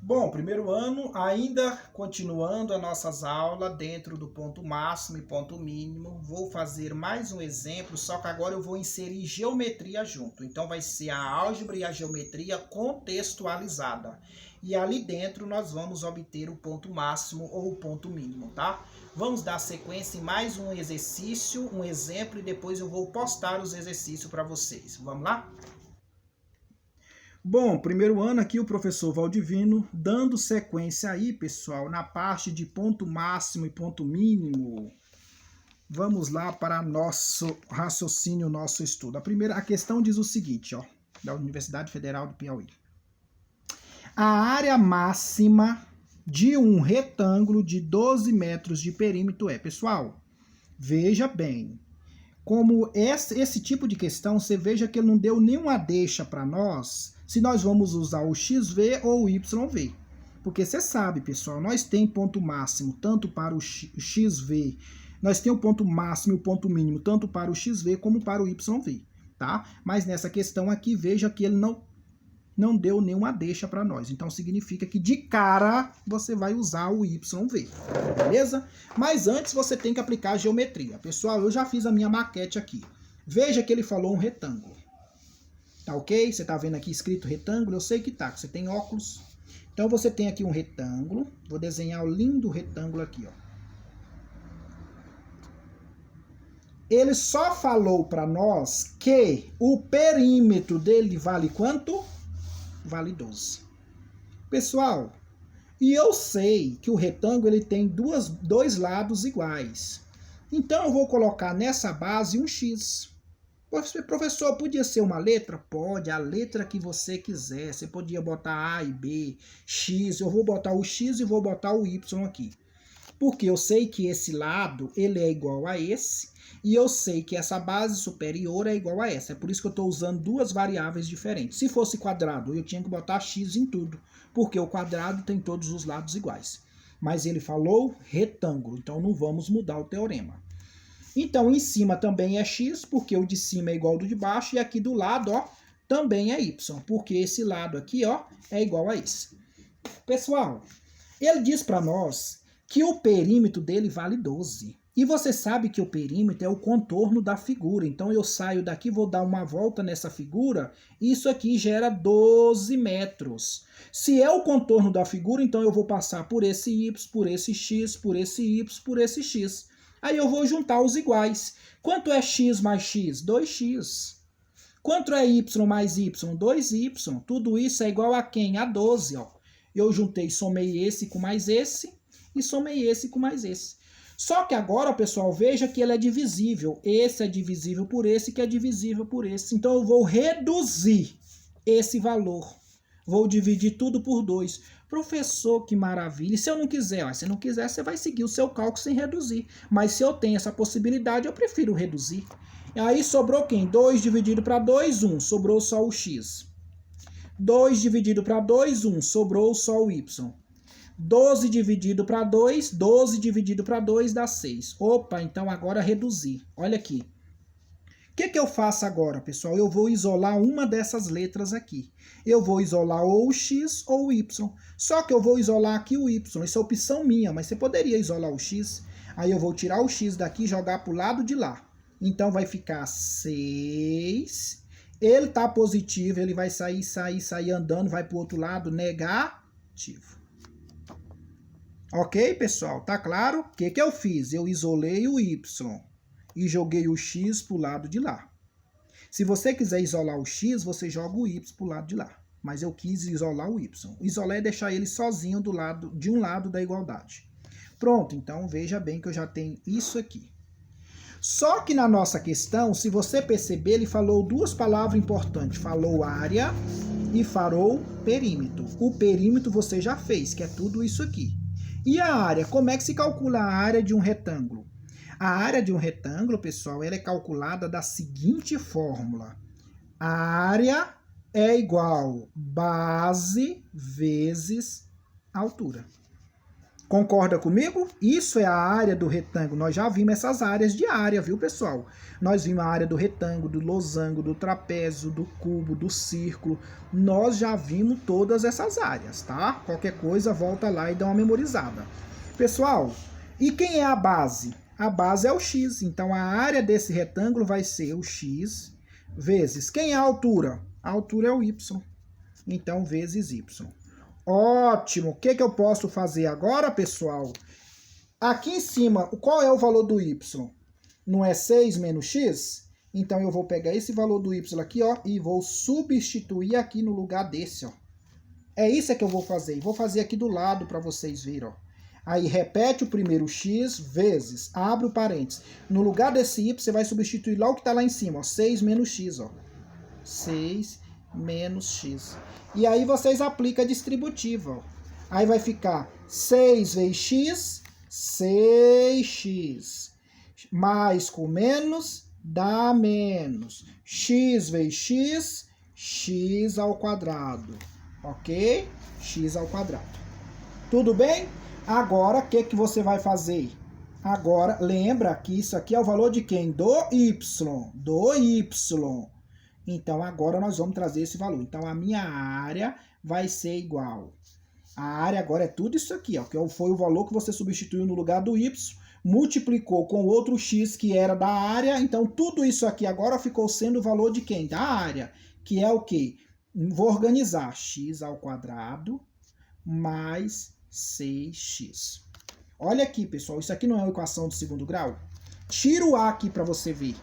Bom, primeiro ano, ainda continuando as nossas aulas dentro do ponto máximo e ponto mínimo, vou fazer mais um exemplo, só que agora eu vou inserir geometria junto. Então vai ser a álgebra e a geometria contextualizada. E ali dentro nós vamos obter o ponto máximo ou o ponto mínimo, tá? Vamos dar sequência em mais um exercício, um exemplo, e depois eu vou postar os exercícios para vocês. Vamos lá? Bom, primeiro ano aqui o professor Valdivino dando sequência aí, pessoal, na parte de ponto máximo e ponto mínimo. Vamos lá para nosso raciocínio, nosso estudo. A questão diz o seguinte, ó, da Universidade Federal do Piauí. A área máxima de um retângulo de 12 metros de perímetro é, pessoal, veja bem, como esse tipo de questão, você veja que ele não deu nenhuma deixa para nós, se nós vamos usar o XV ou o YV. Porque você sabe, pessoal, nós tem ponto máximo tanto para o XV, nós tem o ponto máximo e o ponto mínimo tanto para o XV como para o YV, tá? Mas nessa questão aqui, veja que ele não deu nenhuma deixa para nós. Então significa que de cara você vai usar o YV, beleza? Mas antes você tem que aplicar a geometria. Pessoal, eu já fiz a minha maquete aqui. Veja que ele falou um retângulo. Tá ok? Você tá vendo aqui escrito retângulo? Eu sei que tá, que você tem óculos. Então você tem aqui um retângulo. Vou desenhar o lindo retângulo aqui, ó. Ele só falou para nós que o perímetro dele vale quanto? Vale 12. Pessoal, e eu sei que o retângulo ele tem dois lados iguais. Então eu vou colocar nessa base um X. Professor, podia ser uma letra? Pode, a letra que você quiser. Você podia botar A e B, X. Eu vou botar o X e vou botar o Y aqui. Porque eu sei que esse lado ele é igual a esse. E eu sei que essa base superior é igual a essa. É por isso que eu estou usando duas variáveis diferentes. Se fosse quadrado, eu tinha que botar x em tudo. Porque o quadrado tem todos os lados iguais. Mas ele falou retângulo, então não vamos mudar o teorema. Então, em cima também é x, porque o de cima é igual ao do de baixo. E aqui do lado, ó, também é y, porque esse lado aqui, ó, é igual a esse. Pessoal, ele diz para nós que o perímetro dele vale 12. E você sabe que o perímetro é o contorno da figura. Então eu saio daqui, vou dar uma volta nessa figura, isso aqui gera 12 metros. Se é o contorno da figura, então eu vou passar por esse y, por esse x, por esse y, por esse x. Aí eu vou juntar os iguais. Quanto é x mais x? 2x. Quanto é y mais y? 2y. Tudo isso é igual a quem? A 12, ó. Eu juntei, somei esse com mais esse e somei esse com mais esse. Só que agora, pessoal, veja que ele é divisível. Esse é divisível por esse, que é divisível por esse. Então eu vou reduzir esse valor. Vou dividir tudo por 2. Professor, que maravilha. E se eu não quiser? Ó, se não quiser, você vai seguir o seu cálculo sem reduzir. Mas se eu tenho essa possibilidade, eu prefiro reduzir. E aí sobrou quem? 2 dividido para 2, 1. Sobrou só o x. 2 dividido para 2, 1. Sobrou só o y. 12 dividido para 2, 12 dividido para 2 dá 6. Opa, então agora reduzir. Olha aqui. O que eu faço agora, pessoal? Eu vou isolar uma dessas letras aqui. Eu vou isolar ou o x ou o y. Só que eu vou isolar aqui o y. Isso é opção minha, mas você poderia isolar o x. Aí eu vou tirar o x daqui e jogar para o lado de lá. Então vai ficar 6. Ele está positivo, ele vai sair andando, vai para o outro lado, negativo. Ok, pessoal? Tá claro? O que eu fiz? Eu isolei o y e joguei o x para o lado de lá. Se você quiser isolar o x, você joga o y para o lado de lá. Mas eu quis isolar o y. Isolar é deixar ele sozinho de um lado da igualdade. Pronto, então veja bem que eu já tenho isso aqui. Só que na nossa questão, se você perceber, ele falou duas palavras importantes. Falou área e falou perímetro. O perímetro você já fez, que é tudo isso aqui. E a área? Como é que se calcula a área de um retângulo? A área de um retângulo, pessoal, ela é calculada da seguinte fórmula. A área é igual base vezes altura. Concorda comigo? Isso é a área do retângulo. Nós já vimos essas áreas de área, viu, pessoal? Nós vimos a área do retângulo, do losango, do trapézio, do cubo, do círculo. Nós já vimos todas essas áreas, tá? Qualquer coisa, volta lá e dá uma memorizada. Pessoal, e quem é a base? A base é o x. Então, a área desse retângulo vai ser o x vezes... Quem é a altura? A altura é o y. Então, vezes y. Ótimo! O que eu posso fazer agora, pessoal? Aqui em cima, qual é o valor do y? Não é 6 menos x? Então, eu vou pegar esse valor do y aqui, ó, e vou substituir aqui no lugar desse, ó. É isso que eu vou fazer. Vou fazer aqui do lado para vocês verem, ó. Aí, repete o primeiro x vezes, abre o parênteses. No lugar desse y, você vai substituir lá o que está lá em cima, ó, 6 menos x, ó. 6 menos x. E aí vocês aplicam a distributiva, ó. Aí vai ficar 6 vezes x, 6x. Mais com menos, dá menos. X vezes x, x ao quadrado. Ok? X ao quadrado. Tudo bem? Agora, o que você vai fazer? Agora, lembra que isso aqui é o valor de quem? Do y. Do y. Então, agora nós vamos trazer esse valor. Então, a minha área vai ser igual. A área agora é tudo isso aqui, ó, que foi o valor que você substituiu no lugar do y, multiplicou com outro x que era da área. Então, tudo isso aqui agora ficou sendo o valor de quem? Da área, que é o quê? Vou organizar x ao quadrado mais 6x. Olha aqui, pessoal, isso aqui não é uma equação de segundo grau? Tira o a aqui para você ver.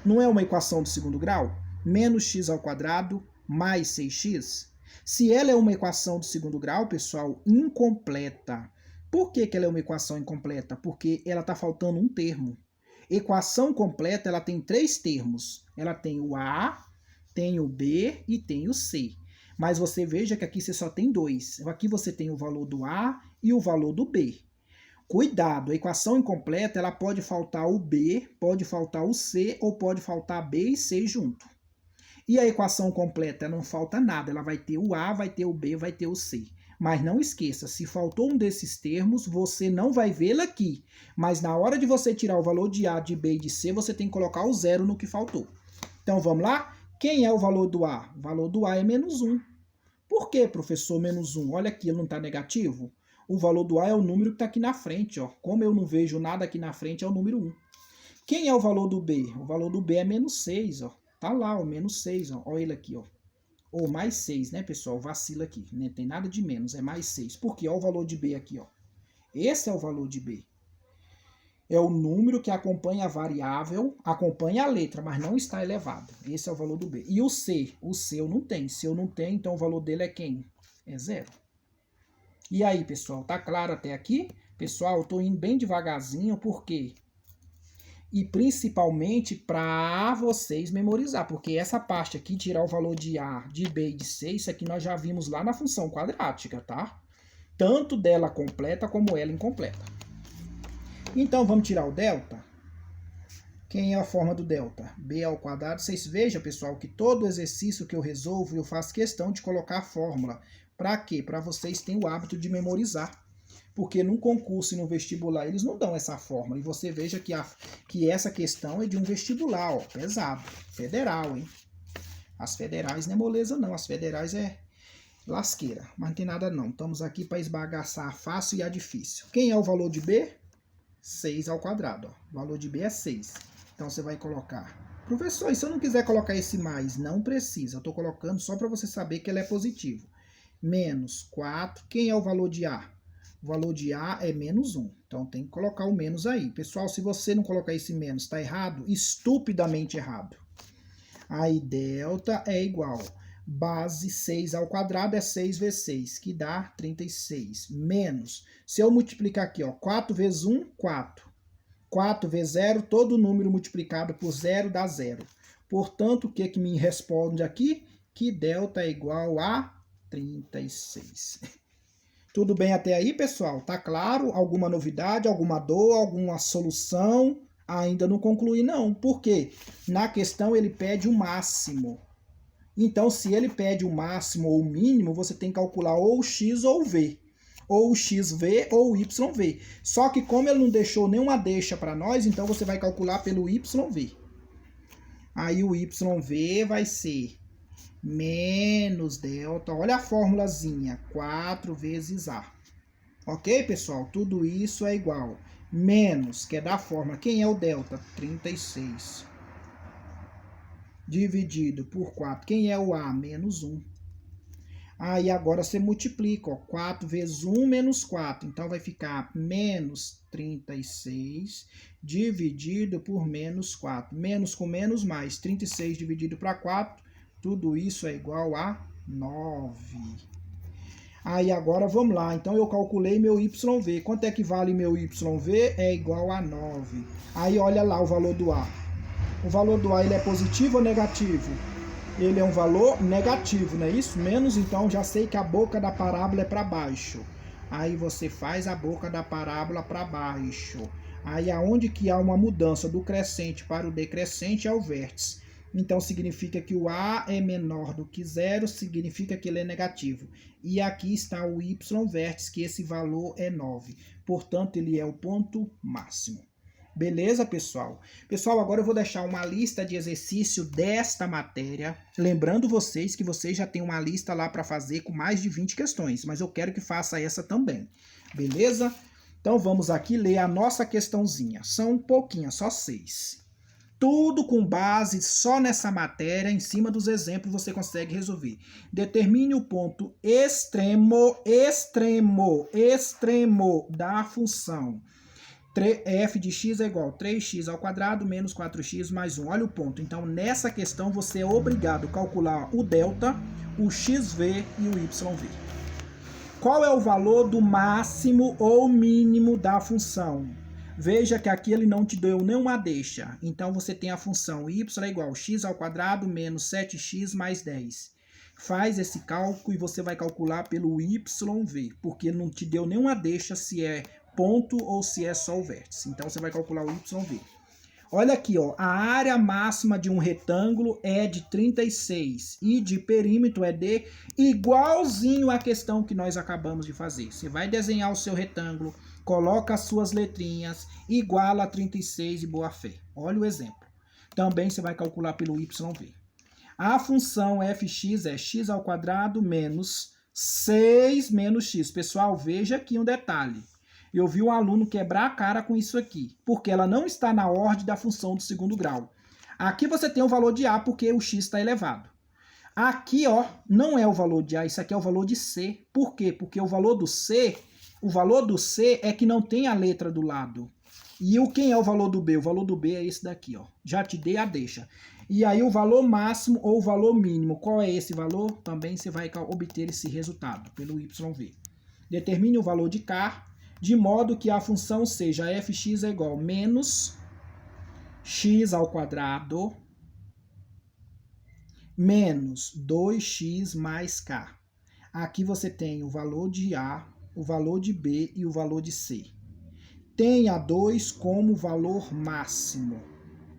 Não é uma equação de segundo grau? Menos x ao quadrado mais 6x. Se ela é uma equação de segundo grau, pessoal, incompleta. Por que ela é uma equação incompleta? Porque ela está faltando um termo. Equação completa, ela tem 3 termos. Ela tem o a, tem o b e tem o c. Mas você veja que aqui você só tem 2. Aqui você tem o valor do a e o valor do b. Cuidado, a equação incompleta, ela pode faltar o b, pode faltar o c ou pode faltar b e c junto. E a equação completa não falta nada, ela vai ter o a, vai ter o b, vai ter o c. Mas não esqueça, se faltou um desses termos, você não vai vê-la aqui. Mas na hora de você tirar o valor de a, de b e de c, você tem que colocar o 0 no que faltou. Então vamos lá? Quem é o valor do a? O valor do a é menos 1. Por que, professor, menos 1? Olha aqui, ele não está negativo? O valor do a é o número que está aqui na frente, ó. Como eu não vejo nada aqui na frente, é o número 1. Quem é o valor do b? O valor do b é menos 6, ó. Tá lá, o menos 6, ó. Olha ele aqui, ó. Ou mais 6, né, pessoal? Vacila aqui. Não tem nada de menos, é mais 6. Por quê? Olha o valor de b aqui, ó. Esse é o valor de b. É o número que acompanha a variável, acompanha a letra, mas não está elevado. Esse é o valor do b. E o c? O c eu não tenho. Se eu não tenho, então o valor dele é quem? É 0. E aí, pessoal? Tá claro até aqui? Pessoal, eu tô indo bem devagarzinho, por quê? E principalmente para vocês memorizar, porque essa parte aqui, tirar o valor de a, de b e de c, isso aqui nós já vimos lá na função quadrática, tá? Tanto dela completa como ela incompleta. Então, vamos tirar o delta? Quem é a forma do delta? B ao quadrado. Vocês vejam, pessoal, que todo exercício que eu resolvo, eu faço questão de colocar a fórmula. Para quê? Para vocês terem o hábito de memorizar. Porque no concurso e no vestibular eles não dão essa fórmula. E você veja que essa questão é de um vestibular, ó, pesado, federal, hein? As federais não é moleza não, as federais é lasqueira. Mas não tem nada não, estamos aqui para esbagaçar a fácil e a difícil. Quem é o valor de B? 6 ao quadrado, ó. O valor de B é 6. Então você vai colocar... Professor, e se eu não quiser colocar esse mais? Não precisa, eu estou colocando só para você saber que ele é positivo. Menos 4, quem é o valor de A? O valor de A é menos 1. Então, tem que colocar o menos aí. Pessoal, se você não colocar esse menos, está errado? Estupidamente errado. Aí, delta é igual. Base 6 ao quadrado é 6 vezes 6, que dá 36. Menos. Se eu multiplicar aqui, ó, 4 vezes 1, 4. 4 vezes 0, todo número multiplicado por 0 dá 0. Portanto, o que me responde aqui? Que delta é igual a 36. Tudo bem até aí, pessoal? Tá claro? Alguma novidade, alguma dor, alguma solução? Ainda não concluí, não. Por quê? Na questão ele pede o máximo. Então, se ele pede o máximo ou o mínimo, você tem que calcular ou o x ou o v. ou o XV ou o YV. Só que como ele não deixou nenhuma deixa para nós, então você vai calcular pelo YV. Aí o YV vai ser menos delta, olha a formulazinha, 4 vezes A. Ok, pessoal? Tudo isso é igual. Menos, que é da fórmula, quem é o delta? 36. Dividido por 4, quem é o A? Menos 1. Aí agora você multiplica, ó, 4 vezes 1 menos 4. Então vai ficar menos 36 dividido por menos 4. Menos com menos mais. 36 dividido para 4. Tudo isso é igual a 9. Aí agora vamos lá. Então eu calculei meu YV. Quanto é que vale meu YV? É igual a 9. Aí olha lá o valor do A. O valor do A ele é positivo ou negativo? Ele é um valor negativo, não é isso? Menos, então já sei que a boca da parábola é para baixo. Aí você faz a boca da parábola para baixo. Aí aonde que há uma mudança do crescente para o decrescente é o vértice. Então significa que o A é menor do que zero, significa que ele é negativo. E aqui está o Y vértice, que esse valor é 9. Portanto, ele é o ponto máximo. Beleza, pessoal? Pessoal, agora eu vou deixar uma lista de exercício desta matéria. Lembrando vocês que vocês já têm uma lista lá para fazer com mais de 20 questões, mas eu quero que faça essa também. Beleza? Então vamos aqui ler a nossa questãozinha. São pouquinhas, só 6. Tudo com base só nessa matéria, em cima dos exemplos você consegue resolver. Determine o ponto extremo da função. F de x é igual a 3x ao quadrado menos 4x mais 1. Olha o ponto. Então, nessa questão, você é obrigado a calcular o delta, o xv e o yv. Qual é o valor do máximo ou mínimo da função? Veja que aqui ele não te deu nenhuma deixa. Então, você tem a função y é igual a x ao quadrado menos 7x mais 10. Faz esse cálculo e você vai calcular pelo yv, porque não te deu nenhuma deixa se é ponto ou se é só o vértice. Então, você vai calcular o YV. Olha aqui, ó, a área máxima de um retângulo é de 36 e de perímetro é de igualzinho à questão que nós acabamos de fazer. Você vai desenhar o seu retângulo, coloca as suas letrinhas, iguala a 36 e boa fé. Olha o exemplo. Também você vai calcular pelo YV. A função fx é x ao quadrado menos 6 menos x. Pessoal, veja aqui um detalhe. Eu vi um aluno quebrar a cara com isso aqui, porque ela não está na ordem da função do segundo grau. Aqui você tem o valor de A, porque o x está elevado. Aqui, ó, não é o valor de A, isso aqui é o valor de C. Por quê? Porque o valor do C é que não tem a letra do lado. E quem é o valor do B? O valor do B é esse daqui, ó. Já te dei a deixa. E aí o valor máximo ou o valor mínimo, qual é esse valor? Também você vai obter esse resultado pelo YV. Determine o valor de K, de modo que a função seja fx é igual a menos x ao quadrado menos 2x mais k. Aqui você tem o valor de A, o valor de B e o valor de C. Tenha 2 como valor máximo.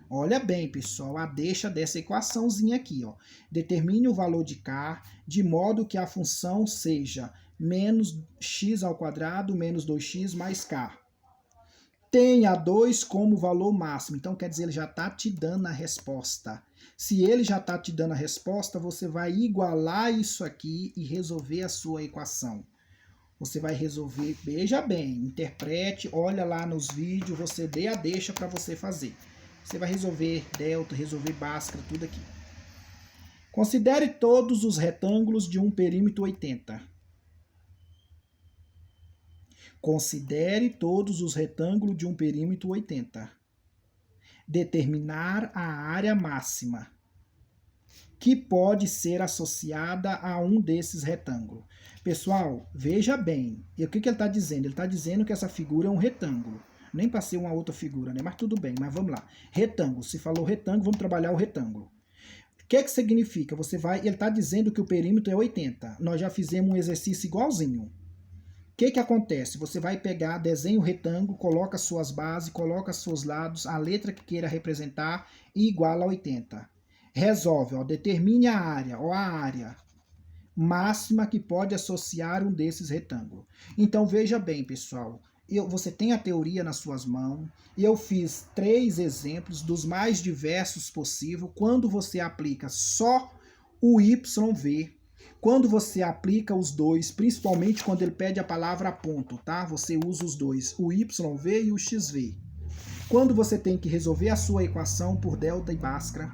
Olha bem, pessoal, a deixa dessa equaçãozinha aqui, ó. Determine o valor de K de modo que a função seja menos x ao quadrado menos 2x mais k. Tenha 2 como valor máximo. Então, quer dizer, ele já está te dando a resposta. Se ele já está te dando a resposta, você vai igualar isso aqui e resolver a sua equação. Você vai resolver, veja bem, interprete, olha lá nos vídeos, você dê a deixa para você fazer. Você vai resolver delta, resolver Bhaskara, tudo aqui. Considere todos os retângulos de um perímetro 80. Considere todos os retângulos de um perímetro 80. Determinar a área máxima, que pode ser associada a um desses retângulos. Pessoal, veja bem, e o que ele está dizendo? Ele está dizendo que essa figura é um retângulo. Nem passei uma outra figura, né? Mas tudo bem, mas vamos lá. Retângulo, se falou retângulo, vamos trabalhar o retângulo. O que significa? Ele está dizendo que o perímetro é 80. Nós já fizemos um exercício igualzinho. O que acontece? Você vai pegar, desenha o retângulo, coloca as suas bases, coloca os seus lados, a letra que queira representar e iguala a 80. Resolve, ó, determine a área, ó, a área. máxima que pode associar um desses retângulos. Então veja bem, pessoal, você tem a teoria nas suas mãos, eu fiz 3 exemplos dos mais diversos possível. Quando você aplica só o YV, quando você aplica os dois, principalmente quando ele pede a palavra ponto, tá? Você usa os dois, o YV e o XV. Quando você tem que resolver a sua equação por delta e Bhaskara,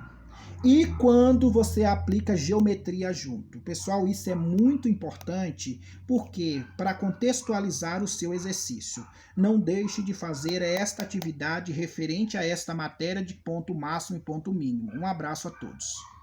e quando você aplica geometria junto. Pessoal, isso é muito importante porque para contextualizar o seu exercício, não deixe de fazer esta atividade referente a esta matéria de ponto máximo e ponto mínimo. Um abraço a todos.